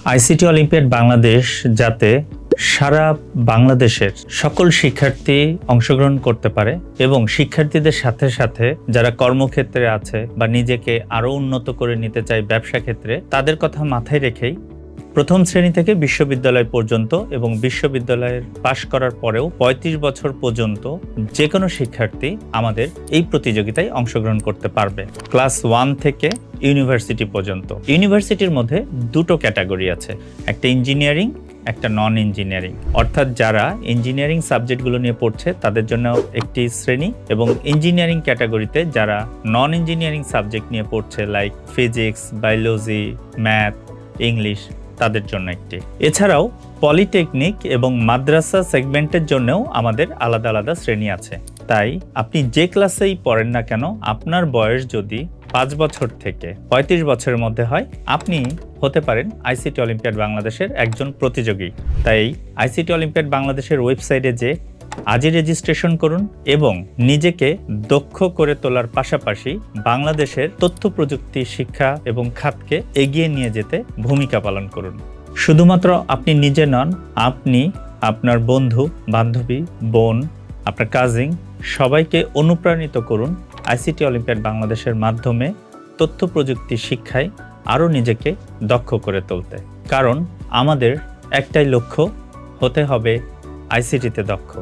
ICT olympiad Bangladesh যাতে সারা বাংলাদেশের সকল শিক্ষার্থী অংশগ্রহণ করতে পারে এবং শিক্ষার্থীদের সাথে সাথে যারা কর্মক্ষেত্রে আছে বা নিজেকে আরো উন্নত করে নিতে চায় ব্যবসা ক্ষেত্রে, তাদের কথা মাথায় রেখেই প্রথম শ্রেণী থেকে বিশ্ববিদ্যালয় পর্যন্ত এবং বিশ্ববিদ্যালয়ের পাশ করার পরেও ৩৫ বছর পর্যন্ত যে কোনো শিক্ষার্থী আমাদের এই প্রতিযোগিতায় অংশগ্রহণ করতে পারবে। ক্লাস 1 থেকে ইউনিভার্সিটি পর্যন্ত। ইউনিভার্সিটির মধ্যে দুটো ক্যাটাগরি আছে, একটা ইঞ্জিনিয়ারিং, একটা নন ইঞ্জিনিয়ারিং। অর্থাৎ যারা ইঞ্জিনিয়ারিং সাবজেক্টগুলো নিয়ে পড়ছে তাদের জন্য একটি শ্রেণী, এবং ইঞ্জিনিয়ারিং ক্যাটাগরিতে যারা নন ইঞ্জিনিয়ারিং সাবজেক্ট নিয়ে পড়ছে like physics, biology, math, English, তাদের জন্য একটি। এছাড়াও পলিটেকনিক এবং মাদ্রাসা সেগমেন্টের জন্যও আমাদের আলাদা আলাদা শ্রেণী আছে। তাই আপনি যে ক্লাসেই পড়েন না কেন, আপনার বয়স যদি 5 বছর থেকে 35 বছরের মধ্যে হয়, আপনি হতে পারেন আইসিটি অলিম্পিয়াড বাংলাদেশের একজন প্রতিযোগী। তাই আইসিটি অলিম্পিয়াড বাংলাদেশের ওয়েবসাইটে যে আজই রেজিস্ট্রেশন করুন এবং নিজেকে দক্ষ করে তোলার পাশাপাশি বাংলাদেশের তথ্য প্রযুক্তি শিক্ষা এবং খাতকে এগিয়ে নিয়ে যেতে ভূমিকা পালন করুন। শুধুমাত্র আপনি নিজে নন, আপনি আপনার বন্ধু বান্ধবী, বোন, আপনার কাজিন, সবাইকে অনুপ্রাণিত করুন আইসিটি অলিম্পিয়াড বাংলাদেশের মাধ্যমে তথ্য প্রযুক্তি শিক্ষায় আরও নিজেকে দক্ষ করে তুলতে। কারণ আমাদের একটাই লক্ষ্য, হতে হবে আইসিটিতে দক্ষ।